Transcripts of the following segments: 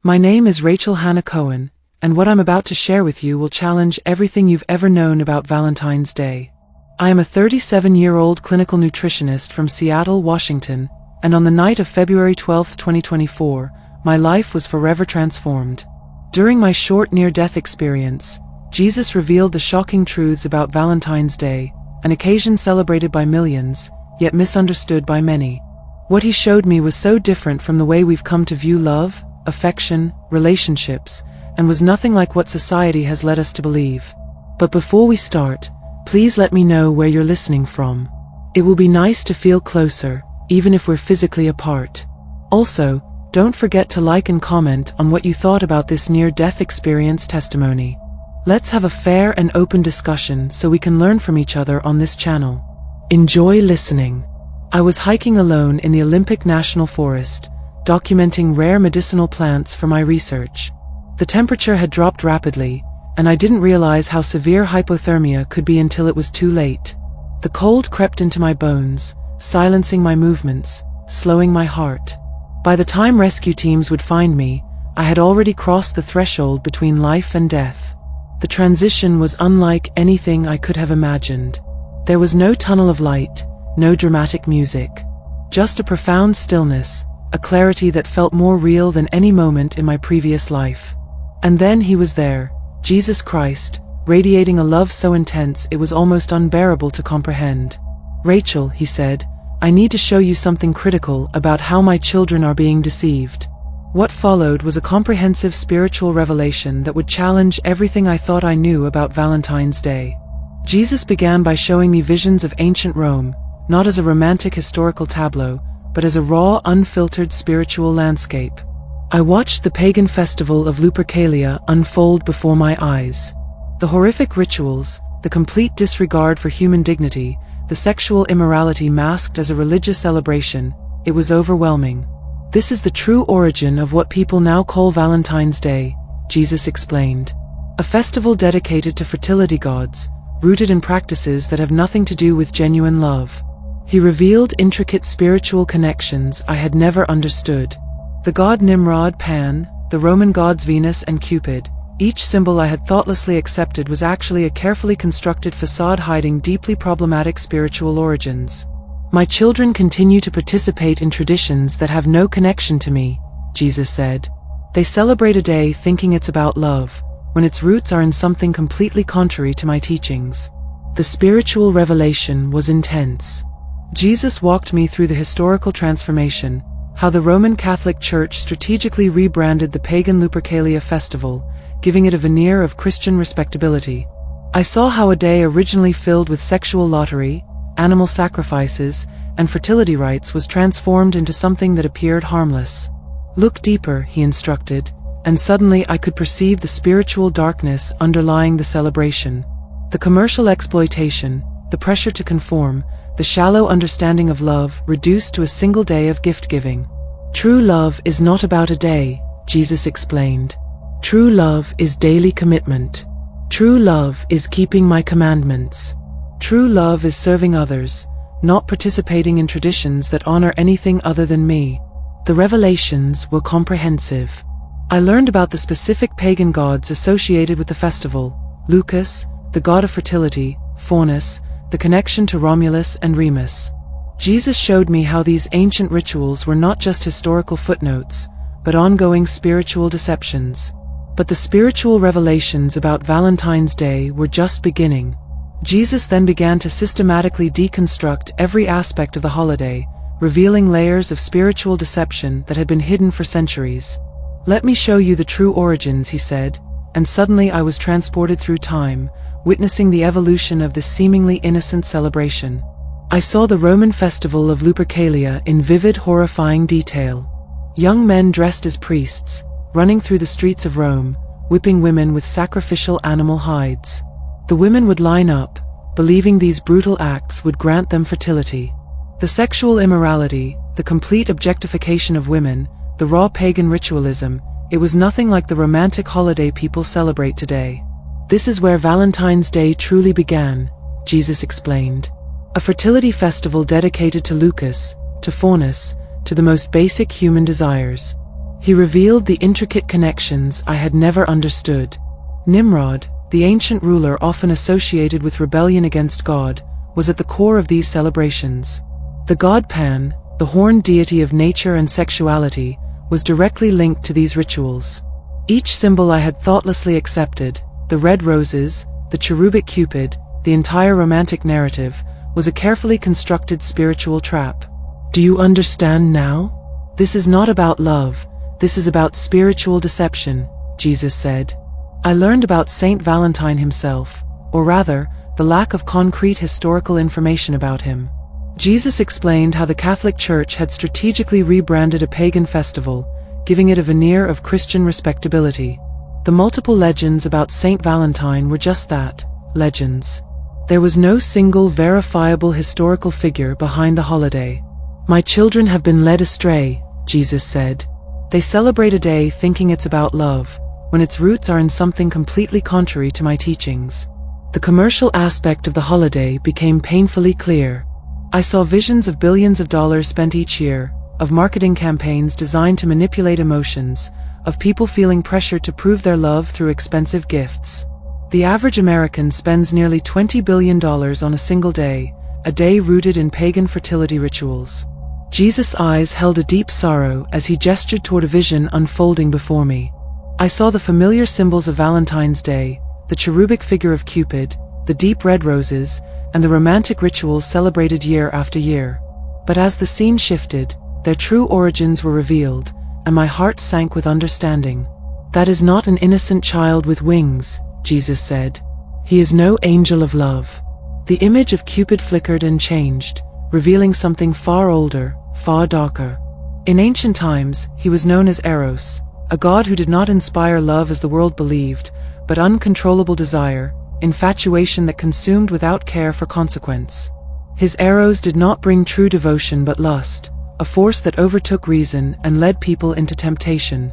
My name is Rachel Hannah Cohen, and what I'm about to share with you will challenge everything you've ever known about Valentine's Day. I am a 37-year-old clinical nutritionist from Seattle, Washington, and on the night of February 12, 2024, my life was forever transformed. During my short near-death experience, Jesus revealed the shocking truths about Valentine's Day, an occasion celebrated by millions, yet misunderstood by many. What he showed me was so different from the way we've come to view love, affection, relationships, and was nothing like what society has led us to believe. But before we start, please let me know where you're listening from. It will be nice to feel closer, even if we're physically apart. Also, don't forget to like and comment on what you thought about this near-death experience testimony. Let's have a fair and open discussion so we can learn from each other on this channel. Enjoy listening. I was hiking alone in the Olympic National Forest, documenting rare medicinal plants for my research. The temperature had dropped rapidly, and I didn't realize how severe hypothermia could be until it was too late. The cold crept into my bones, silencing my movements, slowing my heart. By the time rescue teams would find me, I had already crossed the threshold between life and death. The transition was unlike anything I could have imagined. There was no tunnel of light, no dramatic music. Just a profound stillness, a clarity that felt more real than any moment in my previous life. And then he was there, Jesus Christ, radiating a love so intense it was almost unbearable to comprehend. "Rachel," he said, "I need to show you something critical about how my children are being deceived." What followed was a comprehensive spiritual revelation that would challenge everything I thought I knew about Valentine's Day. Jesus began by showing me visions of ancient Rome, not as a romantic historical tableau, but as a raw, unfiltered spiritual landscape. I watched the pagan festival of Lupercalia unfold before my eyes. The horrific rituals, the complete disregard for human dignity, the sexual immorality masked as a religious celebration, it was overwhelming. "This is the true origin of what people now call Valentine's Day," Jesus explained. "A festival dedicated to fertility gods, rooted in practices that have nothing to do with genuine love." He revealed intricate spiritual connections I had never understood. The god Nimrod, Pan, the Roman gods Venus and Cupid, each symbol I had thoughtlessly accepted was actually a carefully constructed facade hiding deeply problematic spiritual origins. "My children continue to participate in traditions that have no connection to me," Jesus said. "They celebrate a day thinking it's about love, when its roots are in something completely contrary to my teachings." The spiritual revelation was intense. Jesus walked me through the historical transformation, how the Roman Catholic Church strategically rebranded the pagan Lupercalia festival, giving it a veneer of Christian respectability. I saw how a day originally filled with sexual lottery, animal sacrifices, and fertility rites was transformed into something that appeared harmless. "Look deeper," he instructed, and suddenly I could perceive the spiritual darkness underlying the celebration. The commercial exploitation, the pressure to conform, the shallow understanding of love reduced to a single day of gift-giving. "True love is not about a day," Jesus explained. "True love is daily commitment. True love is keeping my commandments. True love is serving others, not participating in traditions that honor anything other than me." The revelations were comprehensive. I learned about the specific pagan gods associated with the festival: Lucas, the god of fertility; Faunus, the connection to Romulus and Remus. Jesus showed me how these ancient rituals were not just historical footnotes, but ongoing spiritual deceptions. But the spiritual revelations about Valentine's Day were just beginning. Jesus then began to systematically deconstruct every aspect of the holiday, revealing layers of spiritual deception that had been hidden for centuries. "Let me show you the true origins," he said, and suddenly I was transported through time, witnessing the evolution of this seemingly innocent celebration. I saw the Roman festival of Lupercalia in vivid, horrifying detail. Young men dressed as priests, running through the streets of Rome, whipping women with sacrificial animal hides. The women would line up, believing these brutal acts would grant them fertility. The sexual immorality, the complete objectification of women, the raw pagan ritualism, it was nothing like the romantic holiday people celebrate today. "This is where Valentine's Day truly began," Jesus explained. "A fertility festival dedicated to Lucas, to Faunus, to the most basic human desires." He revealed the intricate connections I had never understood. Nimrod, the ancient ruler often associated with rebellion against God, was at the core of these celebrations. The god Pan, the horned deity of nature and sexuality, was directly linked to these rituals. Each symbol I had thoughtlessly accepted, the red roses, the cherubic Cupid, the entire romantic narrative, was a carefully constructed spiritual trap. Do you understand now? This is not about love, this is about spiritual deception, Jesus said. I learned about Saint Valentine himself, or rather, the lack of concrete historical information about him. Jesus explained how the Catholic Church had strategically rebranded a pagan festival, giving it a veneer of Christian respectability. The multiple legends about Saint Valentine were just that, legends. There was no single verifiable historical figure behind the holiday. My children have been led astray, Jesus said. They celebrate a day thinking it's about love, when its roots are in something completely contrary to my teachings. The commercial aspect of the holiday became painfully clear. I saw visions of billions of dollars spent each year, of marketing campaigns designed to manipulate emotions, of people feeling pressured to prove their love through expensive gifts. The average American spends nearly $20 billion on a single day, a day rooted in pagan fertility rituals. Jesus' eyes held a deep sorrow as he gestured toward a vision unfolding before me. I saw the familiar symbols of Valentine's Day, the cherubic figure of Cupid, the deep red roses, and the romantic rituals celebrated year after year. But as the scene shifted, their true origins were revealed, and my heart sank with understanding. That is not an innocent child with wings, Jesus said. He is no angel of love. The image of Cupid flickered and changed, revealing something far older, far darker. In ancient times, he was known as Eros, a god who did not inspire love as the world believed, but uncontrollable desire, infatuation that consumed without care for consequence. His arrows did not bring true devotion but lust, a force that overtook reason and led people into temptation.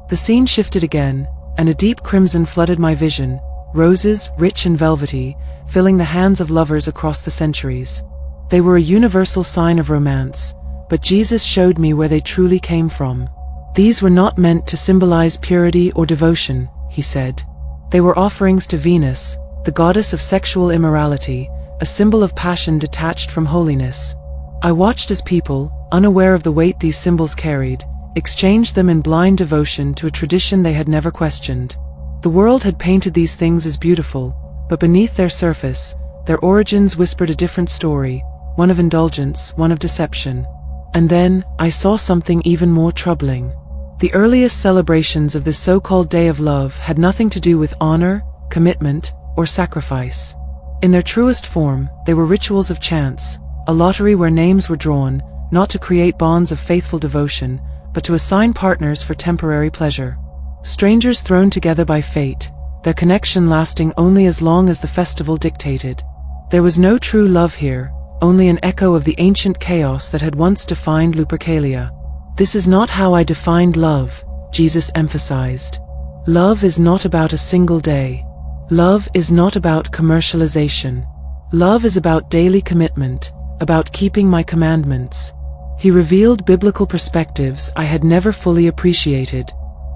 The scene shifted again, and a deep crimson flooded my vision, roses, rich and velvety, filling the hands of lovers across the centuries. They were a universal sign of romance, but Jesus showed me where they truly came from. These were not meant to symbolize purity or devotion, he said. They were offerings to Venus, the goddess of sexual immorality, a symbol of passion detached from holiness. I watched as people, unaware of the weight these symbols carried, exchanged them in blind devotion to a tradition they had never questioned. The world had painted these things as beautiful, but beneath their surface, their origins whispered a different story, one of indulgence, one of deception. And then, I saw something even more troubling. The earliest celebrations of this so-called Day of Love had nothing to do with honor, commitment, or sacrifice. In their truest form, they were rituals of chance, a lottery where names were drawn, not to create bonds of faithful devotion, but to assign partners for temporary pleasure. Strangers thrown together by fate, their connection lasting only as long as the festival dictated. There was no true love here, only an echo of the ancient chaos that had once defined Lupercalia. This is not how I defined love, Jesus emphasized. Love is not about a single day. Love is not about commercialization. Love is about daily commitment, about keeping my commandments. He revealed biblical perspectives I had never fully appreciated.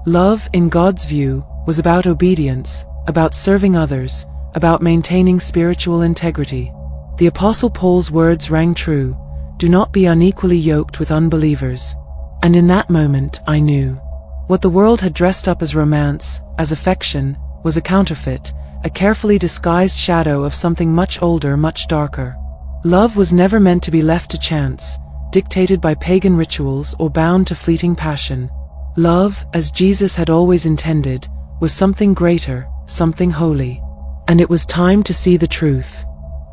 Love, in God's view, was about obedience, about serving others, about maintaining spiritual integrity. The Apostle Paul's words rang true, "Do not be unequally yoked with unbelievers." And in that moment, I knew. What the world had dressed up as romance, as affection, was a counterfeit, a carefully disguised shadow of something much older, much darker. Love was never meant to be left to chance, dictated by pagan rituals or bound to fleeting passion. Love, as Jesus had always intended, was something greater, something holy. And it was time to see the truth.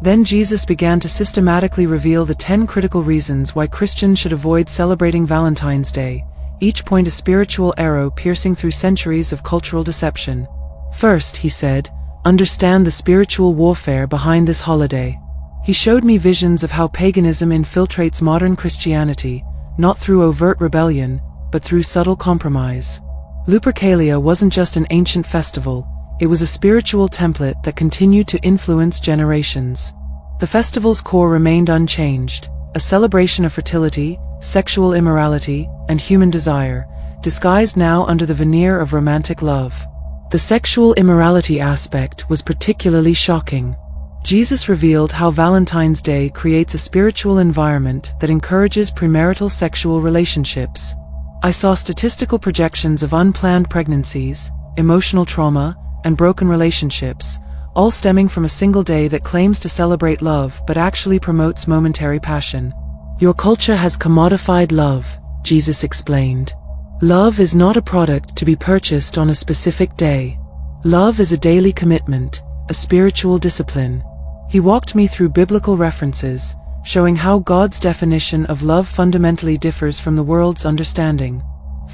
Then Jesus began to systematically reveal the 10 critical reasons why Christians should avoid celebrating Valentine's Day, each point a spiritual arrow piercing through centuries of cultural deception. First, he said, understand the spiritual warfare behind this holiday. He showed me visions of how paganism infiltrates modern Christianity, not through overt rebellion, but through subtle compromise. Lupercalia wasn't just an ancient festival, it was a spiritual template that continued to influence generations. The festival's core remained unchanged, a celebration of fertility, sexual immorality, and human desire, disguised now under the veneer of romantic love. The sexual immorality aspect was particularly shocking. Jesus revealed how Valentine's Day creates a spiritual environment that encourages premarital sexual relationships. I saw statistical projections of unplanned pregnancies, emotional trauma, and broken relationships, all stemming from a single day that claims to celebrate love but actually promotes momentary passion. Your culture has commodified love, Jesus explained. Love is not a product to be purchased on a specific day. Love is a daily commitment, a spiritual discipline. He walked me through biblical references, showing how God's definition of love fundamentally differs from the world's understanding.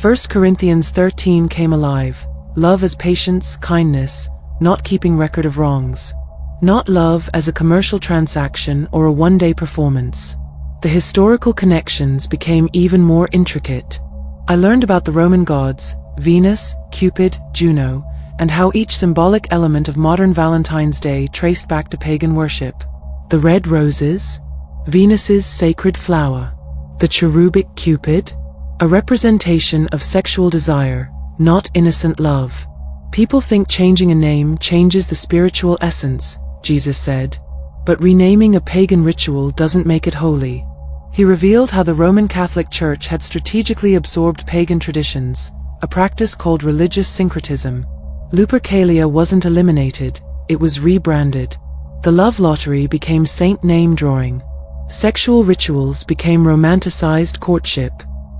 1 Corinthians 13 came alive. Love as patience, kindness, not keeping record of wrongs. Not love as a commercial transaction or a one-day performance. The historical connections became even more intricate. I learned about the Roman gods, Venus, Cupid, Juno, and how each symbolic element of modern Valentine's Day traced back to pagan worship. The red roses, Venus's sacred flower. The cherubic Cupid, a representation of sexual desire, not innocent love. People think changing a name changes the spiritual essence, Jesus said. But renaming a pagan ritual doesn't make it holy. He revealed how the Roman Catholic Church had strategically absorbed pagan traditions, a practice called religious syncretism. Lupercalia wasn't eliminated, it was rebranded. The love lottery became saint name drawing. Sexual rituals became romanticized courtship.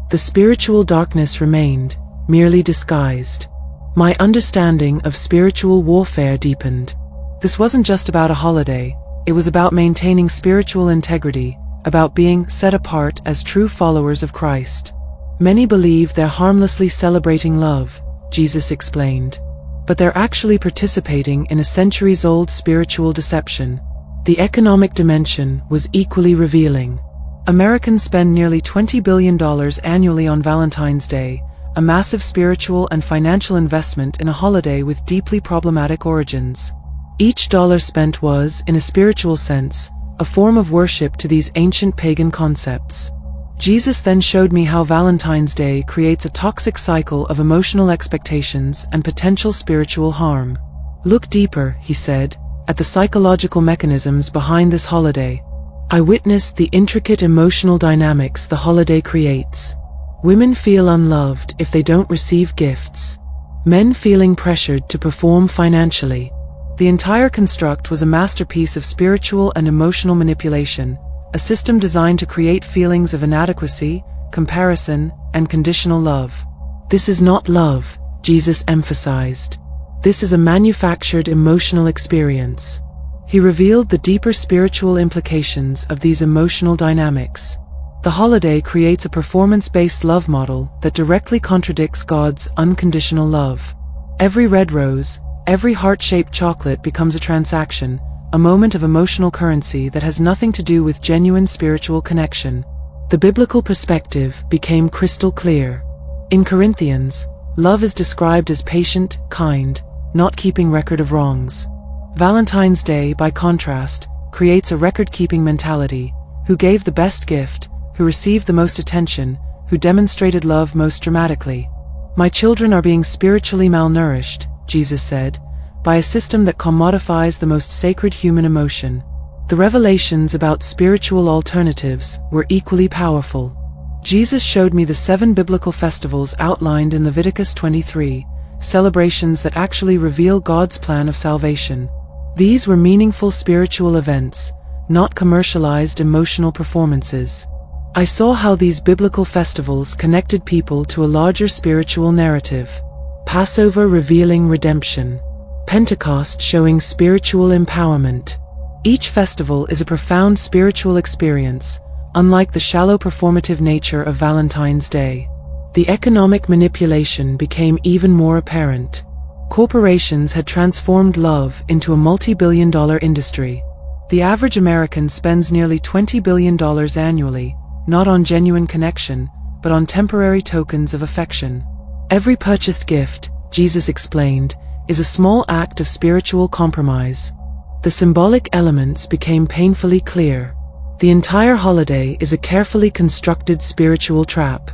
The spiritual darkness remained, merely disguised. My understanding of spiritual warfare deepened. This wasn't just about a holiday, it was about maintaining spiritual integrity, about being set apart as true followers of Christ. Many believe they're harmlessly celebrating love, Jesus explained. But they're actually participating in a centuries-old spiritual deception. The economic dimension was equally revealing. Americans spend nearly $20 billion annually on Valentine's Day, a massive spiritual and financial investment in a holiday with deeply problematic origins. Each dollar spent was, in a spiritual sense, a form of worship to these ancient pagan concepts. Jesus then showed me how Valentine's Day creates a toxic cycle of emotional expectations and potential spiritual harm. Look deeper, he said, at the psychological mechanisms behind this holiday. I witnessed the intricate emotional dynamics the holiday creates. Women feel unloved if they don't receive gifts. Men feeling pressured to perform financially. The entire construct was a masterpiece of spiritual and emotional manipulation, a system designed to create feelings of inadequacy, comparison, and conditional love. This is not love, Jesus emphasized. This is a manufactured emotional experience. He revealed the deeper spiritual implications of these emotional dynamics. The holiday creates a performance-based love model that directly contradicts God's unconditional love. Every red rose, every heart-shaped chocolate becomes a transaction, a moment of emotional currency that has nothing to do with genuine spiritual connection. The biblical perspective became crystal clear. In Corinthians, love is described as patient, kind, not keeping record of wrongs. Valentine's Day, by contrast, creates a record-keeping mentality. Who gave the best gift, who received the most attention, who demonstrated love most dramatically. My children are being spiritually malnourished, Jesus said, by a system that commodifies the most sacred human emotion. The revelations about spiritual alternatives were equally powerful. Jesus showed me the 7 biblical festivals outlined in Leviticus 23, celebrations that actually reveal God's plan of salvation. These were meaningful spiritual events, not commercialized emotional performances. I saw how these biblical festivals connected people to a larger spiritual narrative. Passover revealing redemption. Pentecost showing spiritual empowerment. Each festival is a profound spiritual experience, unlike the shallow performative nature of Valentine's Day. The economic manipulation became even more apparent. Corporations had transformed love into a multi-billion-dollar industry. The average American spends nearly $20 billion annually, not on genuine connection, but on temporary tokens of affection. Every purchased gift, Jesus explained, is a small act of spiritual compromise. The symbolic elements became painfully clear. The entire holiday is a carefully constructed spiritual trap.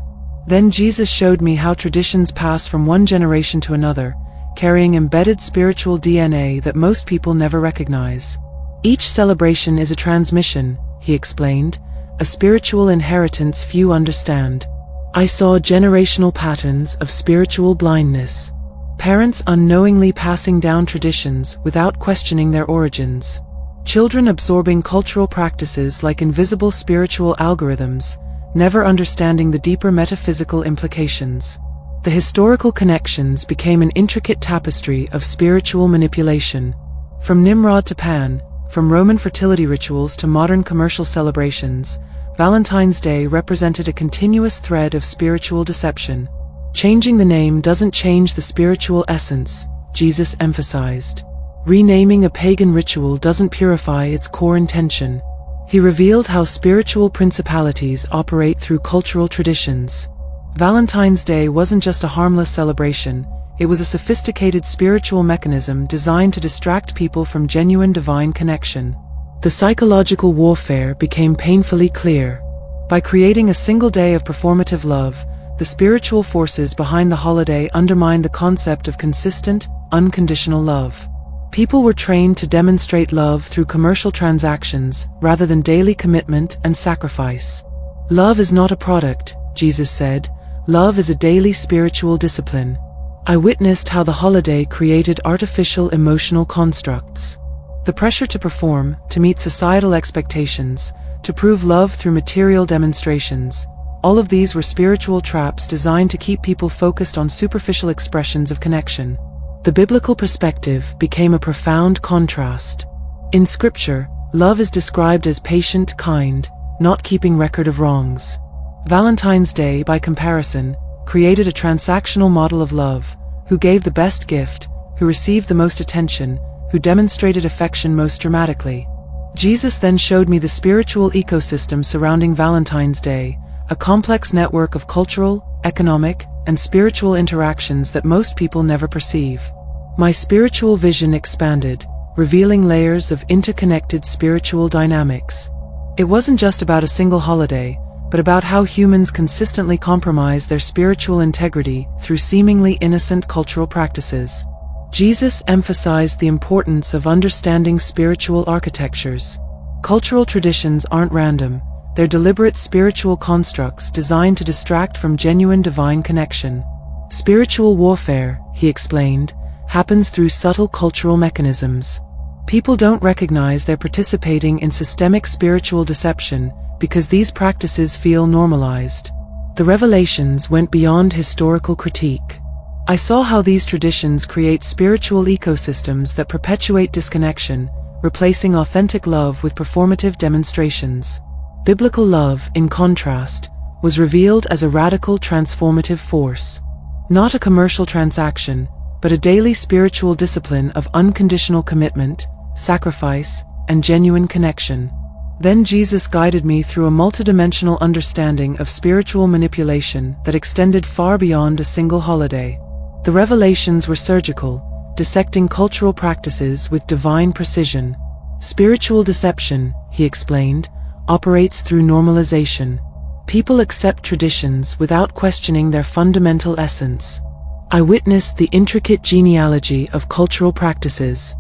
Then Jesus showed me how traditions pass from one generation to another, carrying embedded spiritual DNA that most people never recognize. Each celebration is a transmission, he explained, a spiritual inheritance few understand. I saw generational patterns of spiritual blindness. Parents unknowingly passing down traditions without questioning their origins. Children absorbing cultural practices like invisible spiritual algorithms, never understanding the deeper metaphysical implications. The historical connections became an intricate tapestry of spiritual manipulation. From Nimrod to Pan, from Roman fertility rituals to modern commercial celebrations, Valentine's Day represented a continuous thread of spiritual deception. Changing the name doesn't change the spiritual essence, Jesus emphasized. Renaming a pagan ritual doesn't purify its core intention. He revealed how spiritual principalities operate through cultural traditions. Valentine's Day wasn't just a harmless celebration, it was a sophisticated spiritual mechanism designed to distract people from genuine divine connection. The psychological warfare became painfully clear. By creating a single day of performative love, the spiritual forces behind the holiday undermined the concept of consistent, unconditional love. People were trained to demonstrate love through commercial transactions rather than daily commitment and sacrifice. Love is not a product, Jesus said. Love is a daily spiritual discipline. I witnessed how the holiday created artificial emotional constructs. The pressure to perform, to meet societal expectations, to prove love through material demonstrations, all of these were spiritual traps designed to keep people focused on superficial expressions of connection. The biblical perspective became a profound contrast. In Scripture, love is described as patient, kind, not keeping record of wrongs. Valentine's Day, by comparison, created a transactional model of love, who gave the best gift, who received the most attention, who demonstrated affection most dramatically. Jesus then showed me the spiritual ecosystem surrounding Valentine's Day, a complex network of cultural, economic, and spiritual interactions that most people never perceive. My spiritual vision expanded, revealing layers of interconnected spiritual dynamics. It wasn't just about a single holiday, but about how humans consistently compromise their spiritual integrity through seemingly innocent cultural practices. Jesus emphasized the importance of understanding spiritual architectures. Cultural traditions aren't random, they're deliberate spiritual constructs designed to distract from genuine divine connection. Spiritual warfare, he explained, happens through subtle cultural mechanisms. People don't recognize they're participating in systemic spiritual deception because these practices feel normalized. The revelations went beyond historical critique. I saw how these traditions create spiritual ecosystems that perpetuate disconnection, replacing authentic love with performative demonstrations. Biblical love, in contrast, was revealed as a radical transformative force. Not a commercial transaction, but a daily spiritual discipline of unconditional commitment, sacrifice, and genuine connection. Then Jesus guided me through a multidimensional understanding of spiritual manipulation that extended far beyond a single holiday. The revelations were surgical, dissecting cultural practices with divine precision. Spiritual deception, he explained, operates through normalization. People accept traditions without questioning their fundamental essence. I witnessed the intricate genealogy of cultural practices.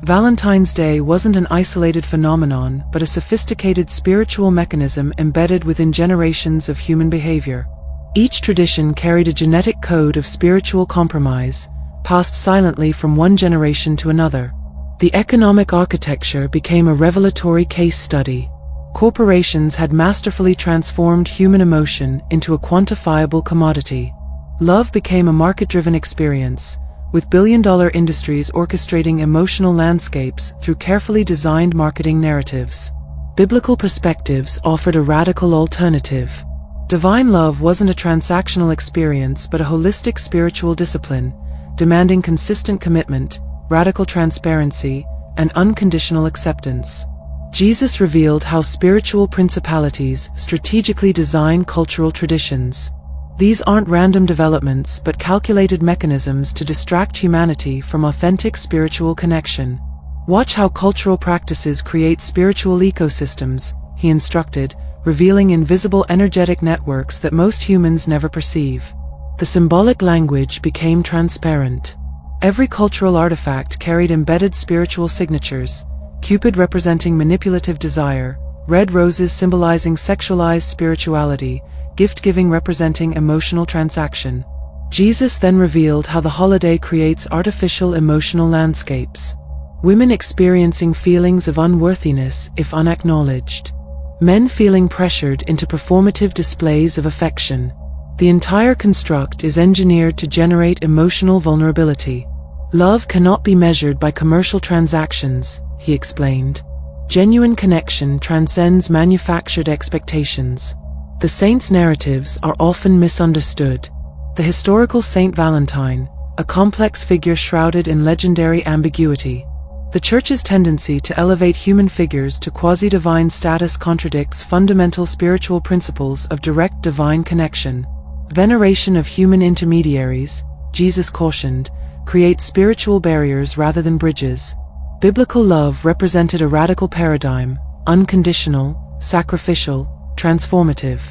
Valentine's Day wasn't an isolated phenomenon, but a sophisticated spiritual mechanism embedded within generations of human behavior. Each tradition carried a genetic code of spiritual compromise, passed silently from one generation to another. The economic architecture became a revelatory case study. Corporations had masterfully transformed human emotion into a quantifiable commodity. Love became a market-driven experience, with billion-dollar industries orchestrating emotional landscapes through carefully designed marketing narratives. Biblical perspectives offered a radical alternative. Divine love wasn't a transactional experience but a holistic spiritual discipline, demanding consistent commitment, radical transparency, and unconditional acceptance. Jesus revealed how spiritual principalities strategically design cultural traditions. These aren't random developments but calculated mechanisms to distract humanity from authentic spiritual connection. Watch how cultural practices create spiritual ecosystems, he instructed, revealing invisible energetic networks that most humans never perceive. The symbolic language became transparent. Every cultural artifact carried embedded spiritual signatures: Cupid representing manipulative desire, red roses symbolizing sexualized spirituality, gift-giving representing emotional transaction. Jesus then revealed how the holiday creates artificial emotional landscapes. Women experiencing feelings of unworthiness if unacknowledged. Men feeling pressured into performative displays of affection. The entire construct is engineered to generate emotional vulnerability. Love cannot be measured by commercial transactions, he explained. Genuine connection transcends manufactured expectations. The saints' narratives are often misunderstood. The historical Saint Valentine, a complex figure shrouded in legendary ambiguity. The Church's tendency to elevate human figures to quasi-divine status contradicts fundamental spiritual principles of direct divine connection. Veneration of human intermediaries, Jesus cautioned, creates spiritual barriers rather than bridges. Biblical love represented a radical paradigm, unconditional, sacrificial, transformative.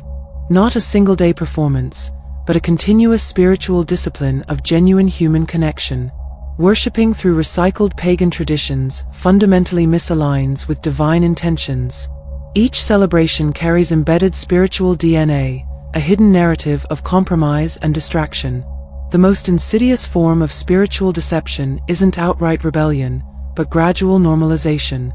Not a single-day performance, but a continuous spiritual discipline of genuine human connection. Worshipping through recycled pagan traditions fundamentally misaligns with divine intentions. Each celebration carries embedded spiritual DNA, a hidden narrative of compromise and distraction. The most insidious form of spiritual deception isn't outright rebellion, but gradual normalization.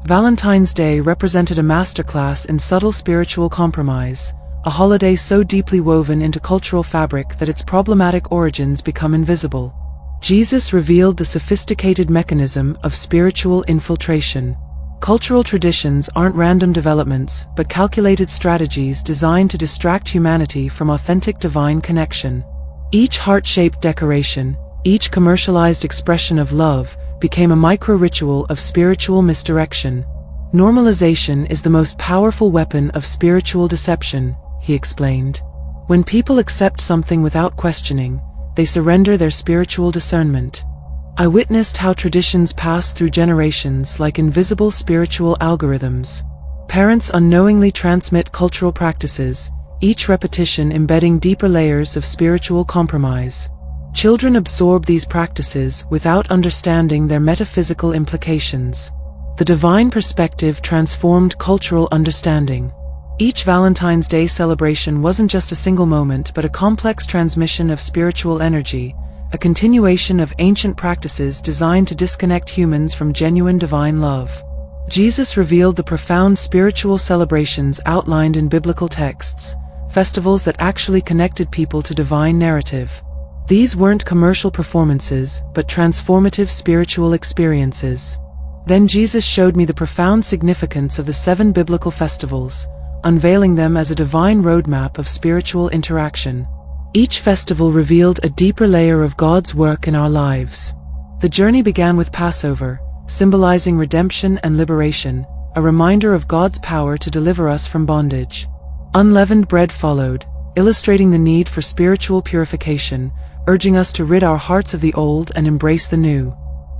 Valentine's Day represented a masterclass in subtle spiritual compromise, a holiday so deeply woven into cultural fabric that its problematic origins become invisible. Jesus revealed the sophisticated mechanism of spiritual infiltration. Cultural traditions aren't random developments, but calculated strategies designed to distract humanity from authentic divine connection. Each heart-shaped decoration, each commercialized expression of love, became a micro-ritual of spiritual misdirection. Normalization is the most powerful weapon of spiritual deception, he explained. When people accept something without questioning, they surrender their spiritual discernment. I witnessed how traditions pass through generations like invisible spiritual algorithms. Parents unknowingly transmit cultural practices, each repetition embedding deeper layers of spiritual compromise. Children absorb these practices without understanding their metaphysical implications. The divine perspective transformed cultural understanding. Each Valentine's Day celebration wasn't just a single moment but a complex transmission of spiritual energy, a continuation of ancient practices designed to disconnect humans from genuine divine love. Jesus revealed the profound spiritual celebrations outlined in biblical texts, festivals that actually connected people to divine narrative. These weren't commercial performances, but transformative spiritual experiences. Then Jesus showed me the profound significance of the 7 biblical festivals, unveiling them as a divine roadmap of spiritual interaction. Each festival revealed a deeper layer of God's work in our lives. The journey began with Passover, symbolizing redemption and liberation, a reminder of God's power to deliver us from bondage. Unleavened bread followed, illustrating the need for spiritual purification, urging us to rid our hearts of the old and embrace the new.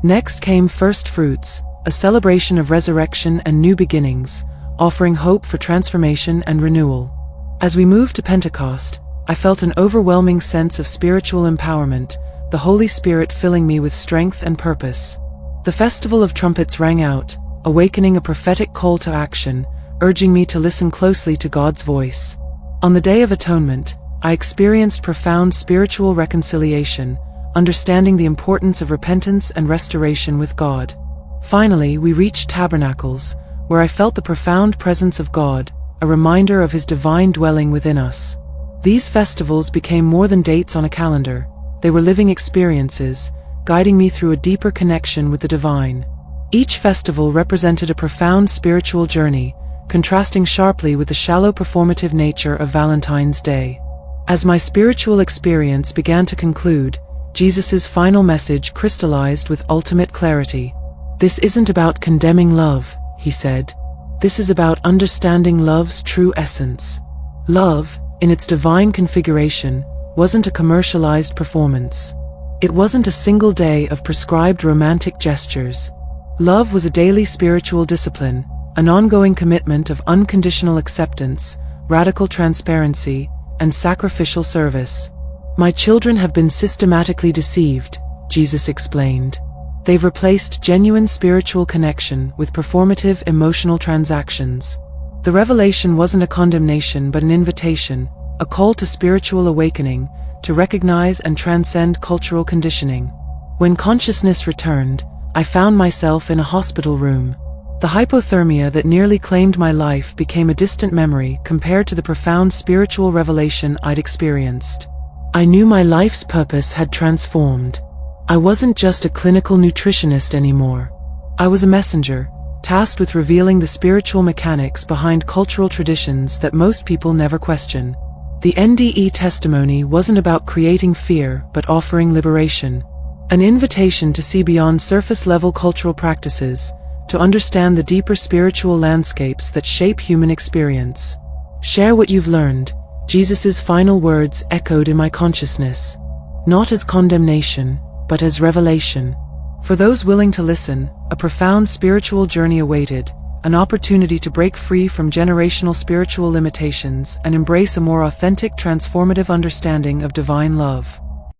Next came first fruits, a celebration of resurrection and new beginnings, offering hope for transformation and renewal. As we moved to Pentecost, I felt an overwhelming sense of spiritual empowerment, the Holy Spirit filling me with strength and purpose. The Festival of Trumpets rang out, awakening a prophetic call to action, urging me to listen closely to God's voice. On the Day of Atonement, I experienced profound spiritual reconciliation, understanding the importance of repentance and restoration with God. Finally, we reached Tabernacles, where I felt the profound presence of God, a reminder of His divine dwelling within us. These festivals became more than dates on a calendar. They were living experiences, guiding me through a deeper connection with the divine. Each festival represented a profound spiritual journey, contrasting sharply with the shallow performative nature of Valentine's Day. As my spiritual experience began to conclude, Jesus' final message crystallized with ultimate clarity. This isn't about condemning love, he said. This is about understanding love's true essence. Love, in its divine configuration, wasn't a commercialized performance. It wasn't a single day of prescribed romantic gestures. Love was a daily spiritual discipline, an ongoing commitment of unconditional acceptance, radical transparency, and sacrificial service. My children have been systematically deceived, Jesus explained. They've replaced genuine spiritual connection with performative emotional transactions. The revelation wasn't a condemnation but an invitation, a call to spiritual awakening, to recognize and transcend cultural conditioning. When consciousness returned, I found myself in a hospital room. The hypothermia that nearly claimed my life became a distant memory compared to the profound spiritual revelation I'd experienced. I knew my life's purpose had transformed. I wasn't just a clinical nutritionist anymore. I was a messenger, tasked with revealing the spiritual mechanics behind cultural traditions that most people never question. The NDE testimony wasn't about creating fear but offering liberation. An invitation to see beyond surface-level cultural practices, to understand the deeper spiritual landscapes that shape human experience. Share what you've learned, Jesus' final words echoed in my consciousness. Not as condemnation, but as revelation. For those willing to listen, a profound spiritual journey awaited, an opportunity to break free from generational spiritual limitations and embrace a more authentic, transformative understanding of divine love.